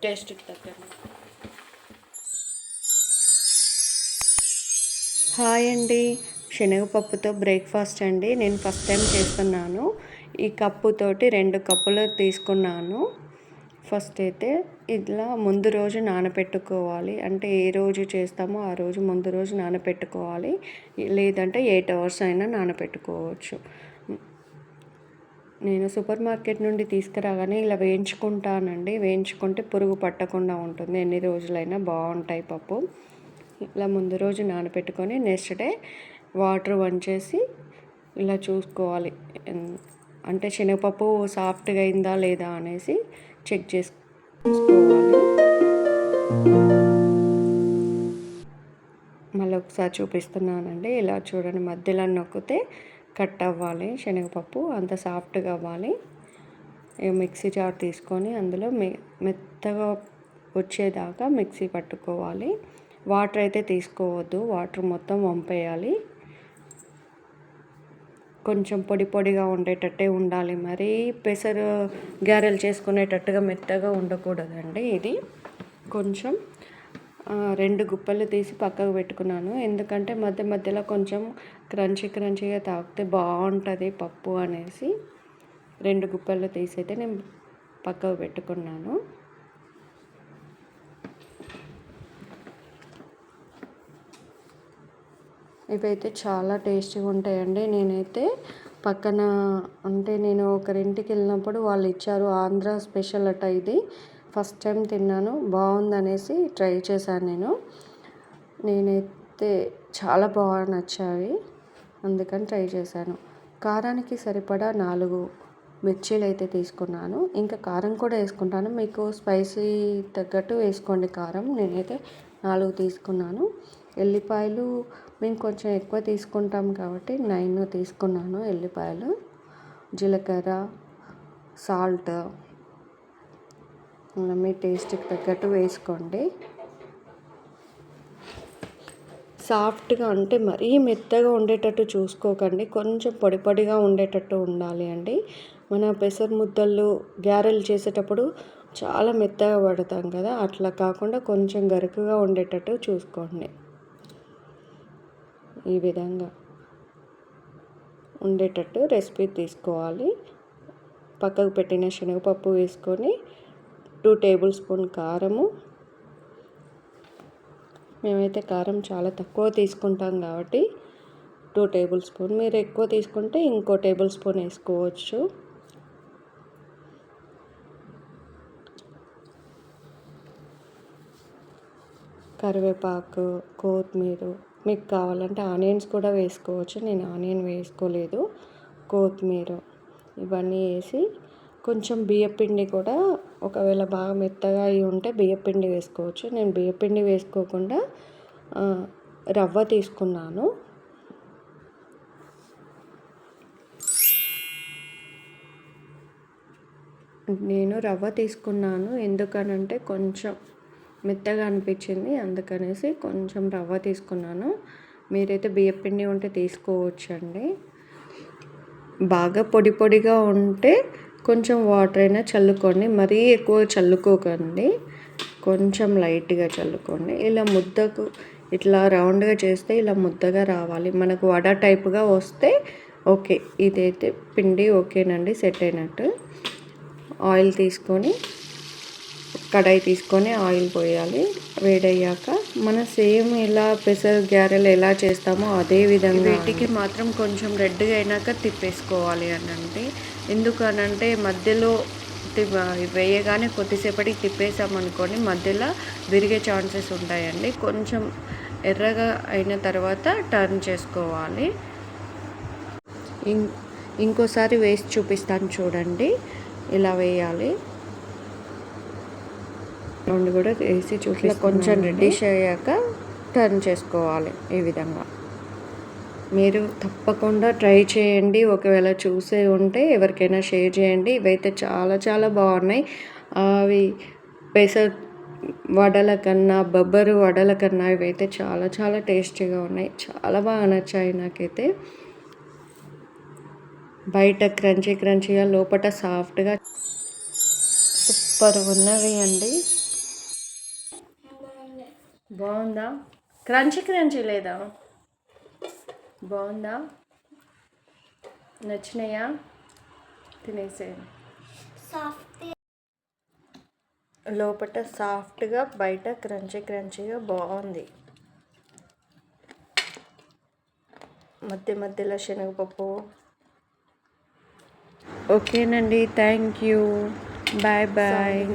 టేస్ట్కి తగ్గట్టు. హాయ్ అండి, శనగపప్పుతో బ్రేక్ఫాస్ట్ అండి. నేను ఫస్ట్ టైం చేస్తున్నాను. ఈ కప్పుతోటి 2 కప్పులు తీసుకున్నాను. ఫస్ట్ అయితే ఇట్లా ముందు రోజు నానబెట్టుకోవాలి. అంటే ఏ రోజు చేస్తామో ఆ రోజు ముందు రోజు నానబెట్టుకోవాలి. లేదంటే 8 అవర్స్ అయినా నానబెట్టుకోవచ్చు. నేను సూపర్ మార్కెట్ నుండి తీసుకురాగానే ఇలా వేయించుకుంటానండి. వేయించుకుంటే పురుగు పట్టకుండా ఉంటుంది. ఎన్ని రోజులైనా బాగుంటాయి పప్పు. ఇలా ముందు రోజు నానబెట్టుకొని నెక్స్ట్ డే వాటర్ వంచేసి ఇలా చూసుకోవాలి. అంటే శనగపప్పు సాఫ్ట్గా అయిందా లేదా అనేసి చెక్ చేసుకోవాలి. మళ్ళీ ఒకసారి చూపిస్తున్నానండి. ఇలా చూడండి, మధ్యలో నొక్కితే కట్ అవ్వాలి. శనగపప్పు అంత సాఫ్ట్గా అవ్వాలి. మిక్సీ జార్ తీసుకొని అందులో మెత్తగా వచ్చేదాకా మిక్సీ పట్టుకోవాలి. వాటర్ అయితే తీసుకోవద్దు, వాటర్ మొత్తం వంపేయాలి. కొంచెం పొడి పొడిగా ఉండేటట్టే ఉండాలి. మరి పెసరు గారెలు చేసుకునేటట్టుగా మెత్తగా ఉండకూడదండి. ఇది కొంచెం 2 గుప్పలు తీసి పక్కకు పెట్టుకున్నాను. ఎందుకంటే మధ్య మధ్యలో కొంచెం క్రంచీగా తాగితే బాగుంటుంది పప్పు అనేసి 2 గుప్పలు తీసి అయితే నేను పక్కకు పెట్టుకున్నాను. ఇవైతే చాలా టేస్టీగా ఉంటాయండి. నేనైతే పక్కన అంటే నేను ఒకరింటికి వెళ్ళినప్పుడు వాళ్ళు ఇచ్చారు. ఆంధ్ర స్పెషల్ అట ఇది. ఫస్ట్ టైం తిన్నాను, బాగుందనేసి ట్రై చేశాను. నేనైతే చాలా బాగా నచ్చాయి, అందుకని ట్రై చేశాను. కారానికి సరిపడా 4 మిర్చీలు అయితే తీసుకున్నాను. ఇంకా కారం కూడా వేసుకుంటాను, మీకు స్పైసీ తగ్గట్టు వేసుకోండి కారం. నేనైతే 4 తీసుకున్నాను. ఎల్లిపాయలు మేము కొంచెం ఎక్కువ తీసుకుంటాం కాబట్టి 9 తీసుకున్నాను ఎల్లిపాయలు. జీలకర్ర, సాల్ట్ మీ టేస్ట్కి తగ్గట్టు వేసుకోండి. సాఫ్ట్గా అంటే మరీ మెత్తగా ఉండేటట్టు చూసుకోకండి, కొంచెం పొడి పొడిగా ఉండేటట్టు ఉండాలి అండి. మన పెసర ముద్దలు గారెలు చేసేటప్పుడు చాలా మెత్తగా పడతాం కదా, అట్లా కాకుండా కొంచెం గరుకుగా ఉండేటట్టు చూసుకోండి. ఈ విధంగా ఉండేటట్టు రెసిపీ తీసుకోవాలి. పక్కకు పెట్టిన శనగపప్పు వేసుకొని 2 టేబుల్ స్పూన్ కారము. మేమైతే కారం చాలా తక్కువ తీసుకుంటాం కాబట్టి 2 టేబుల్ స్పూన్. మీరు ఎక్కువ తీసుకుంటే ఇంకో టేబుల్ స్పూన్ వేసుకోవచ్చు. కరివేపాకు, కొత్తిమీర, మీకు కావాలంటే ఆనియన్స్ కూడా వేసుకోవచ్చు. నేను ఆనియన్ వేసుకోలేదు. కొత్తిమీర ఇవన్నీ వేసి కొంచెం బియ్యపిండి కూడా, ఒకవేళ బాగా మెత్తగా అయి ఉంటే బియ్యపిండి వేసుకోవచ్చు. నేను బియ్యపిండి వేసుకోకుండా రవ్వ తీసుకున్నాను. నేను రవ్వ తీసుకున్నాను ఎందుకనంటే కొంచెం మెత్తగా అనిపించింది, అందుకనేసి కొంచెం రవ్వ తీసుకున్నాను. మీరైతే బియ్యపిండి ఉంటే తీసుకోవచ్చండి. బాగా పొడి పొడిగా ఉంటే కొంచెం వాటర్ అయినా చల్లుకోండి, మరీ ఎక్కువ చల్లుకోకండి, కొంచెం లైట్గా చల్లుకోండి. ఇలా ముద్దకు ఇట్లా రౌండ్గా చేస్తే ఇలా ముద్దగా రావాలి. మనకు వడ టైప్గా వస్తే ఓకే, ఇదైతే పిండి ఓకేనండి, సెట్ అయినట్టు. ఆయిల్ తీసుకొని కడాయి తీసుకొని ఆయిల్ పోయాలి. వేడయ్యాక మనం సేమ్ ఇలా పెసర గారెలు ఎలా చేస్తామో అదే విధంగా వీటికి మాత్రం కొంచెం రెడ్గా అయినాక తిప్పేసుకోవాలి అనంటే, ఎందుకనంటే మధ్యలో వేయగానే కొద్దిసేపటికి తిప్పేసామనుకోండి మధ్యలో విరిగే ఛాన్సెస్ ఉంటాయండి. కొంచెం ఎర్రగా అయిన తర్వాత టర్న్ చేసుకోవాలి. ఇంకోసారి వేసి చూపిస్తాను చూడండి, ఇలా వేయాలి. రెండు కూడా వేసి చూసి కొంచెం రెడ్డిష్ అయ్యాక టర్న్ చేసుకోవాలి. ఈ విధంగా మీరు తప్పకుండా ట్రై చేయండి. ఒకవేళ చూసే ఉంటే ఎవరికైనా షేర్ చేయండి. ఇవైతే చాలా చాలా బాగున్నాయి. అవి పెసర వడల కన్నా, బొబ్బరు వడల కన్నా ఇవైతే చాలా చాలా టేస్టీగా ఉన్నాయి. చాలా బాగా నచ్చాయి నాకైతే. బయట క్రంచీగా, లోపల సాఫ్ట్గా సూపర్ ఉన్నవి అండి. బాగుందా? క్రంచీ క్రంచీ లేదా? బాగుందా? నచ్చినాయా? తినేసేయండి. లోపల సాఫ్ట్గా, బయట క్రంచీ క్రంచీగా బాగుంది. మధ్య మధ్యలో శనగపప్పు. ఓకేనండి, థ్యాంక్ యూ, బాయ్ బాయ్.